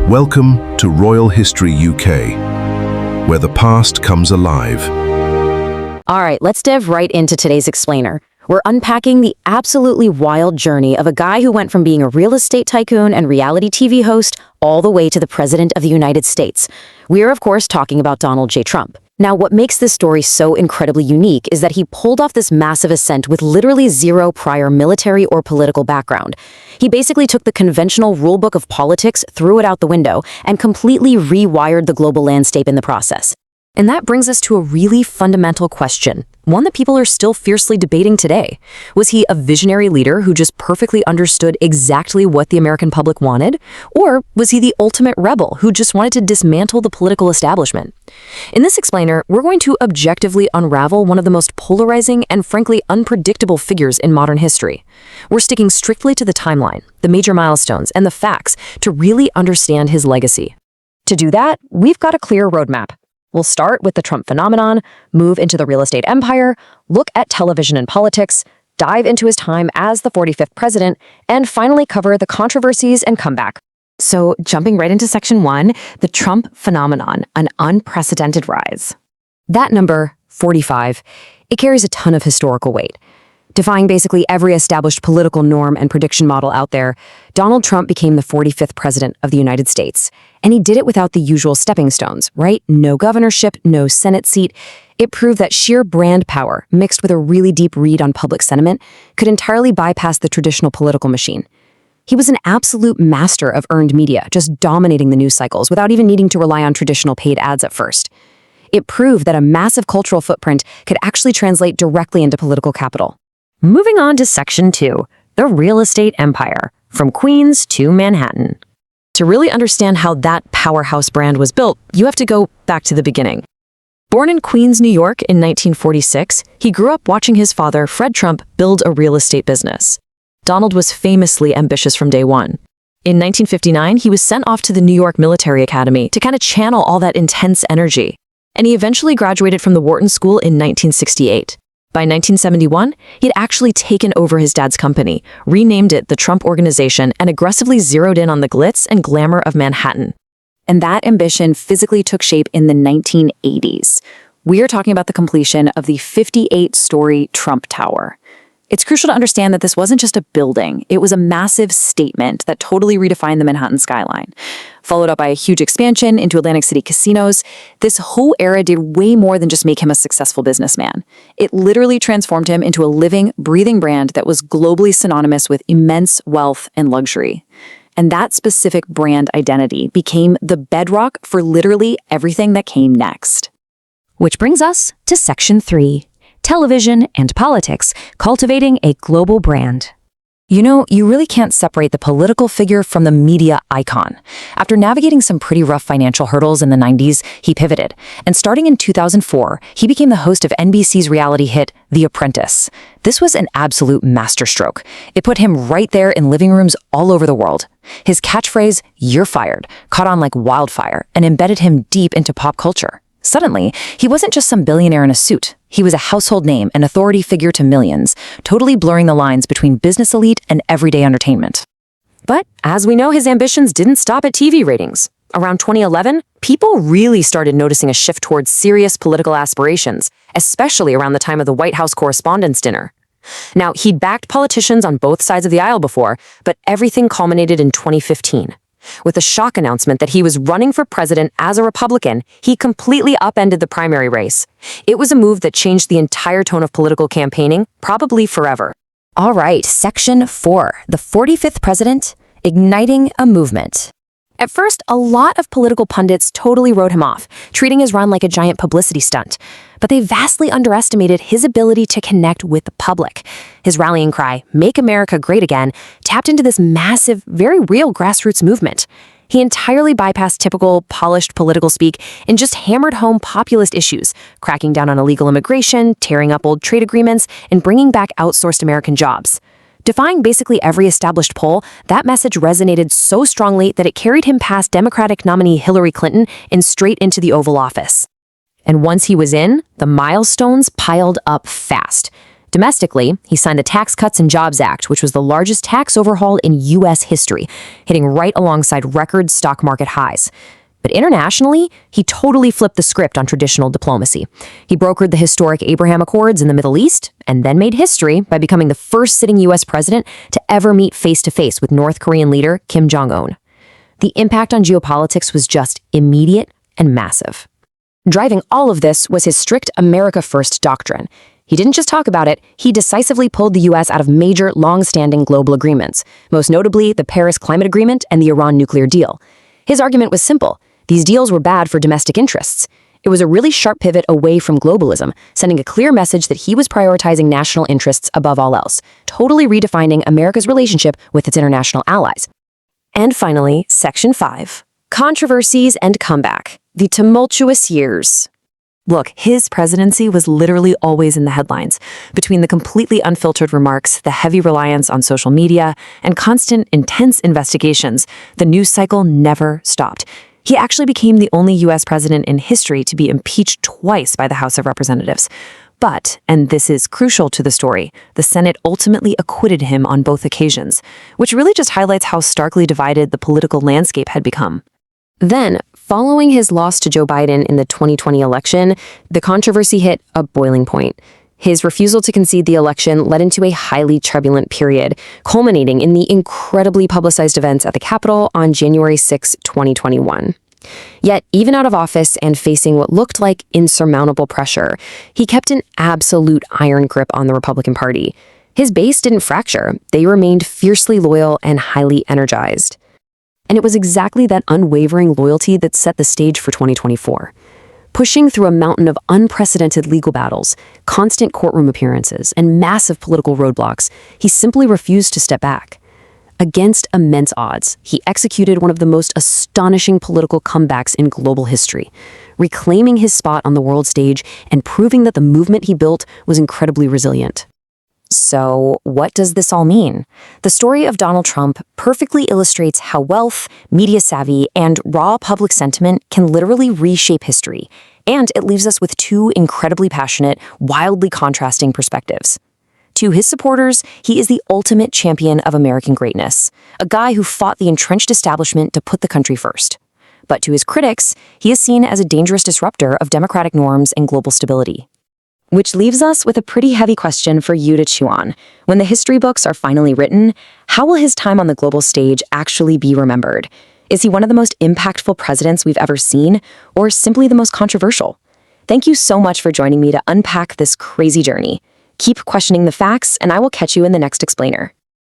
Welcome to Royal History UK, where the past comes alive. All right, let's dive right into today's explainer. We're unpacking the absolutely wild journey of a guy who went from being a real estate tycoon and reality TV host all the way to the President of the United States. We are, of course, talking about Donald J. Trump. Now, what makes this story so incredibly unique is that he pulled off this massive ascent with literally zero prior military or political background. He basically took the conventional rulebook of politics, threw it out the window, and completely rewired the global landscape in the process. And that brings us to a really fundamental question, one that people are still fiercely debating today. Was he a visionary leader who just perfectly understood exactly what the American public wanted? Or was he the ultimate rebel who just wanted to dismantle the political establishment? In this explainer, we're going to objectively unravel one of the most polarizing and frankly unpredictable figures in modern history. We're sticking strictly to the timeline, the major milestones, and the facts to really understand his legacy. To do that, we've got a clear roadmap. We'll start with the Trump phenomenon, move into the real estate empire, look at television and politics, dive into his time as the 45th president, and finally cover the controversies and comeback. So, jumping right into section 1, the Trump phenomenon, an unprecedented rise. That number, 45, it carries a ton of historical weight. Defying basically every established political norm and prediction model out there, Donald Trump became the 45th president of the United States. And he did it without the usual stepping stones, right? No governorship, no Senate seat. It proved that sheer brand power, mixed with a really deep read on public sentiment, could entirely bypass the traditional political machine. He was an absolute master of earned media, just dominating the news cycles without even needing to rely on traditional paid ads at first. It proved that a massive cultural footprint could actually translate directly into political capital. Moving on to section 2, the real estate empire, from Queens to Manhattan. To really understand how that powerhouse brand was built, you have to go back to the beginning. Born in Queens, New York in 1946, he grew up watching his father, Fred Trump, build a real estate business. Donald was famously ambitious from day one. In 1959, he was sent off to the New York Military Academy to kind of channel all that intense energy. And he eventually graduated from the Wharton School in 1968. By 1971, he had actually taken over his dad's company, renamed it the Trump Organization, and aggressively zeroed in on the glitz and glamour of Manhattan. And that ambition physically took shape in the 1980s. We are talking about the completion of the 58-story Trump Tower. It's crucial to understand that this wasn't just a building, it was a massive statement that totally redefined the Manhattan skyline. Followed up by a huge expansion into Atlantic City casinos, this whole era did way more than just make him a successful businessman. It literally transformed him into a living, breathing brand that was globally synonymous with immense wealth and luxury. And that specific brand identity became the bedrock for literally everything that came next. Which brings us to section 3. Television and politics, cultivating a global brand. You know, you really can't separate the political figure from the media icon. After navigating some pretty rough financial hurdles in the 90s, he pivoted. And starting in 2004, he became the host of NBC's reality hit, The Apprentice. This was an absolute masterstroke. It put him right there in living rooms all over the world. His catchphrase, "You're fired," caught on like wildfire and embedded him deep into pop culture. Suddenly, he wasn't just some billionaire in a suit. He was a household name, an authority figure to millions, totally blurring the lines between business elite and everyday entertainment. But as we know, his ambitions didn't stop at TV ratings. Around 2011, people really started noticing a shift towards serious political aspirations, especially around the time of the White House Correspondents' Dinner. Now, he'd backed politicians on both sides of the aisle before, but everything culminated in 2015. With a shock announcement that he was running for president as a Republican, he completely upended the primary race. It was a move that changed the entire tone of political campaigning, probably forever. All right, section 4, the 45th president, igniting a movement. At first, a lot of political pundits totally wrote him off, treating his run like a giant publicity stunt. But they vastly underestimated his ability to connect with the public. His rallying cry, "Make America Great Again," tapped into this massive, very real grassroots movement. He entirely bypassed typical, polished political speak and just hammered home populist issues, cracking down on illegal immigration, tearing up old trade agreements, and bringing back outsourced American jobs. Defying basically every established poll, that message resonated so strongly that it carried him past Democratic nominee Hillary Clinton and straight into the Oval Office. And once he was in, the milestones piled up fast. Domestically, he signed the Tax Cuts and Jobs Act, which was the largest tax overhaul in U.S. history, hitting right alongside record stock market highs. But internationally, he totally flipped the script on traditional diplomacy. He brokered the historic Abraham Accords in the Middle East, and then made history by becoming the first sitting U.S. president to ever meet face-to-face with North Korean leader Kim Jong-un. The impact on geopolitics was just immediate and massive. Driving all of this was his strict America First doctrine. He didn't just talk about it, he decisively pulled the U.S. out of major, long-standing global agreements, most notably the Paris Climate Agreement and the Iran nuclear deal. His argument was simple. These deals were bad for domestic interests. It was a really sharp pivot away from globalism, sending a clear message that he was prioritizing national interests above all else, totally redefining America's relationship with its international allies. And finally, Section 5. Controversies and comeback. The tumultuous years. Look, his presidency was literally always in the headlines. Between the completely unfiltered remarks, the heavy reliance on social media, and constant, intense investigations, the news cycle never stopped. He actually became the only U.S. president in history to be impeached twice by the House of Representatives. But, and this is crucial to the story, the Senate ultimately acquitted him on both occasions, which really just highlights how starkly divided the political landscape had become. Then, following his loss to Joe Biden in the 2020 election, the controversy hit a boiling point. His refusal to concede the election led into a highly turbulent period, culminating in the incredibly publicized events at the Capitol on January 6, 2021. Yet, even out of office and facing what looked like insurmountable pressure, he kept an absolute iron grip on the Republican Party. His base didn't fracture. They remained fiercely loyal and highly energized. And it was exactly that unwavering loyalty that set the stage for 2024. Pushing through a mountain of unprecedented legal battles, constant courtroom appearances, and massive political roadblocks, he simply refused to step back. Against immense odds, he executed one of the most astonishing political comebacks in global history, reclaiming his spot on the world stage and proving that the movement he built was incredibly resilient. So, what does this all mean? The story of Donald Trump perfectly illustrates how wealth, media savvy, and raw public sentiment can literally reshape history, and it leaves us with two incredibly passionate, wildly contrasting perspectives. To his supporters, he is the ultimate champion of American greatness, a guy who fought the entrenched establishment to put the country first. But to his critics, he is seen as a dangerous disruptor of democratic norms and global stability. Which leaves us with a pretty heavy question for you to chew on. When the history books are finally written, how will his time on the global stage actually be remembered? Is he one of the most impactful presidents we've ever seen, or simply the most controversial? Thank you so much for joining me to unpack this crazy journey. Keep questioning the facts, and I will catch you in the next explainer.